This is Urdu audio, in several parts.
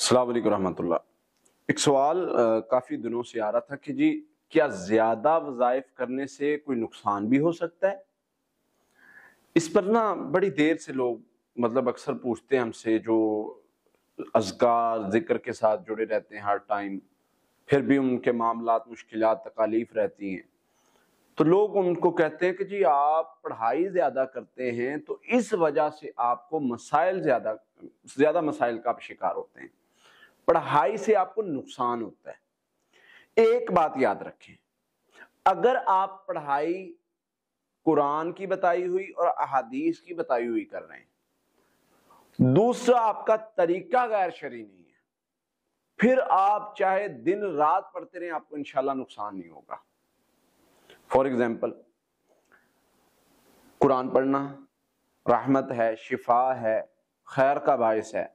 السلام علیکم رحمۃ اللہ۔ ایک سوال کافی دنوں سے آ رہا تھا کہ جی کیا زیادہ وظائف کرنے سے کوئی نقصان بھی ہو سکتا ہے؟ اس پر بڑی دیر سے لوگ اکثر پوچھتے ہیں ہم سے، جو اذکار ذکر کے ساتھ جڑے رہتے ہیں ہر ٹائم، پھر بھی ان کے معاملات، مشکلات، تکالیف رہتی ہیں، تو لوگ ان کو کہتے ہیں کہ جی آپ پڑھائی زیادہ کرتے ہیں تو اس وجہ سے آپ کو زیادہ مسائل کا آپ شکار ہوتے ہیں، پڑھائی سے آپ کو نقصان ہوتا ہے۔ ایک بات یاد رکھیں، اگر آپ پڑھائی قرآن کی بتائی ہوئی اور احادیث کی بتائی ہوئی کر رہے ہیں، دوسرا آپ کا طریقہ غیر شرعی نہیں ہے، پھر آپ چاہے دن رات پڑھتے رہیں، آپ کو انشاءاللہ نقصان نہیں ہوگا۔ فار ایگزامپل، قرآن پڑھنا رحمت ہے، شفا ہے، خیر کا باعث ہے۔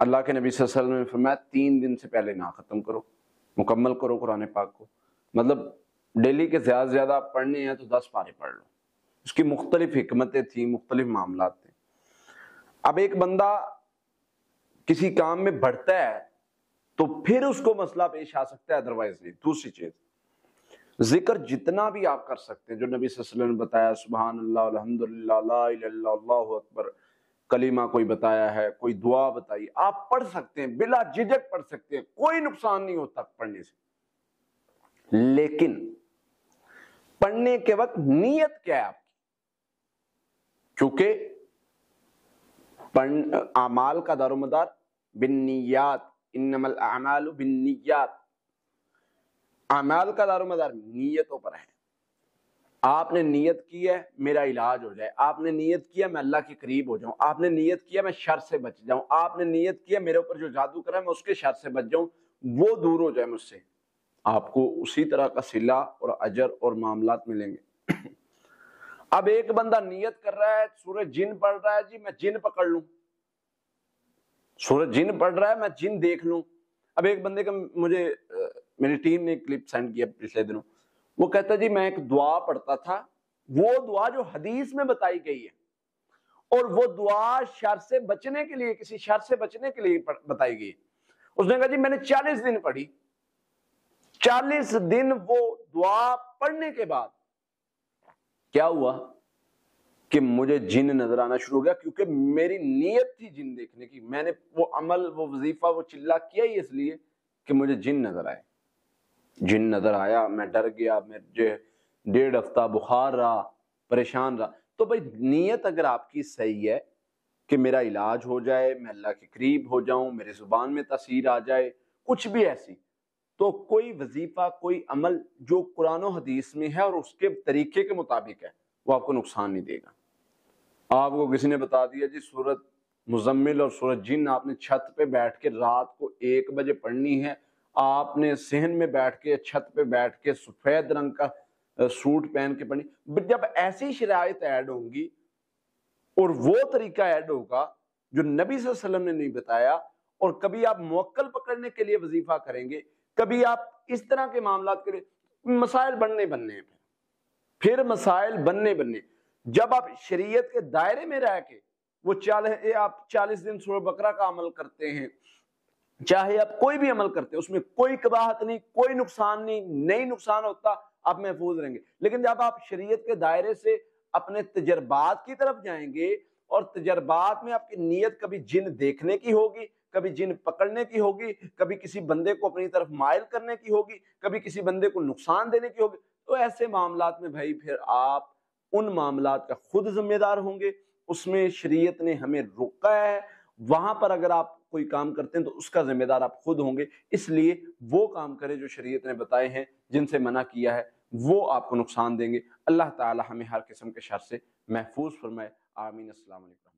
اللہ کے نبی صلی اللہ علیہ وسلم نے فرمایا 3 دن سے پہلے نہ ختم کرو، مکمل کرو قرآن پاک کو۔ ڈیلی کے زیادہ سے زیادہ پڑھنے ہیں تو 10 پارے پڑھ لو۔ اس کی مختلف حکمتیں تھیں، مختلف معاملات تھے۔ اب ایک بندہ کسی کام میں بڑھتا ہے تو پھر اس کو مسئلہ پیش آ سکتا ہے، ادروائز نہیں۔ دوسری چیز، ذکر جتنا بھی آپ کر سکتے ہیں جو نبی صلی اللہ علیہ وسلم نے بتایا، سبحان اللہ، الحمدللہ، لا الہ الا اللہ، اللہ اکبر، کلمہ کوئی بتایا ہے، کوئی دعا بتائی، آپ پڑھ سکتے ہیں، بلا جھجک پڑھ سکتے ہیں، کوئی نقصان نہیں ہوتا پڑھنے سے۔ لیکن پڑھنے کے وقت نیت کیا ہے آپ کی؟ کیونکہ اعمال کا دار و مدار بالنیات، انما الاعمال بالنیات، اعمال کا دار و مدار نیتوں پر ہے۔ آپ نے نیت کی ہے میرا علاج ہو جائے، آپ نے نیت کیا میں اللہ کے قریب ہو جاؤں، آپ نے نیت کیا میں شر سے بچ جاؤں، آپ نے نیت کیا میرے اوپر جو جادو کرا ہے میں اس کے شر سے بچ جاؤں، وہ دور ہو جائے مجھ سے، آپ کو اسی طرح کا صلہ اور اجر اور معاملات ملیں گے۔ اب ایک بندہ نیت کر رہا ہے، سورہ جن پڑھ رہا ہے، جی میں جن پکڑ لوں، سورہ جن پڑھ رہا ہے میں جن دیکھ لوں۔ اب ایک بندے کا مجھے میری ٹیم نے کلپ سینڈ کیا پچھلے دنوں، وہ کہتا ہے جی میں ایک دعا پڑھتا تھا، وہ دعا جو حدیث میں بتائی گئی ہے، اور وہ دعا شر سے بچنے کے لیے، کسی شر سے بچنے کے لیے بتائی گئی ہے۔ اس نے کہا جی میں نے 40 دن پڑھی، 40 دن وہ دعا پڑھنے کے بعد کیا ہوا کہ مجھے جن نظر آنا شروع ہو گیا، کیونکہ میری نیت تھی جن دیکھنے کی، میں نے وہ عمل، وہ وظیفہ، وہ چلہ کیا ہی اس لیے کہ مجھے جن نظر آئے۔ جن نظر آیا، میں ڈر گیا، مجھے 1.5 ہفتہ بخار رہا، پریشان رہا۔ تو بھائی نیت اگر آپ کی صحیح ہے کہ میرا علاج ہو جائے، میں اللہ کے قریب ہو جاؤں، میرے زبان میں تاثیر آ جائے، کچھ بھی ایسی، تو کوئی وظیفہ، کوئی عمل جو قرآن و حدیث میں ہے اور اس کے طریقے کے مطابق ہے، وہ آپ کو نقصان نہیں دے گا۔ آپ کو کسی نے بتا دیا جی سورۃ مزمل اور سورۃ جن آپ نے چھت پہ بیٹھ کے رات کو 1 بجے پڑھنی ہے، آپ نے صحن میں بیٹھ کے، چھت پہ بیٹھ کے، سفید رنگ کا سوٹ پہن کے پڑھنی۔ جب ایسی شرائط ایڈ ہوں گی اور وہ طریقہ ایڈ ہوگا جو نبی صلی اللہ علیہ وسلم نے نہیں بتایا، اور کبھی آپ موکل پکڑنے کے لیے وظیفہ کریں گے، کبھی آپ اس طرح کے معاملات کریں، مسائل بننے ہیں، پھر مسائل بننے۔ جب آپ شریعت کے دائرے میں رہ کے وہ آپ 40 دن سورہ بقرہ کا عمل کرتے ہیں، چاہے آپ کوئی بھی عمل کرتے ہیں، اس میں کوئی قباحت نہیں، کوئی نقصان نہیں نقصان ہوتا، آپ محفوظ رہیں گے۔ لیکن جب آپ شریعت کے دائرے سے اپنے تجربات کی طرف جائیں گے، اور تجربات میں آپ کی نیت کبھی جن دیکھنے کی ہوگی، کبھی جن پکڑنے کی ہوگی، کبھی کسی بندے کو اپنی طرف مائل کرنے کی ہوگی، کبھی کسی بندے کو نقصان دینے کی ہوگی، تو ایسے معاملات میں بھائی پھر آپ ان معاملات کا خود ذمہ دار ہوں گے۔ اس میں شریعت نے ہمیں روکا ہے، وہاں پر اگر آپ کوئی کام کرتے ہیں تو اس کا ذمہ دار آپ خود ہوں گے۔ اس لیے وہ کام کریں جو شریعت نے بتائے ہیں، جن سے منع کیا ہے وہ آپ کو نقصان دیں گے۔ اللہ تعالی ہمیں ہر قسم کے شر سے محفوظ فرمائے، آمین۔ السلام علیکم۔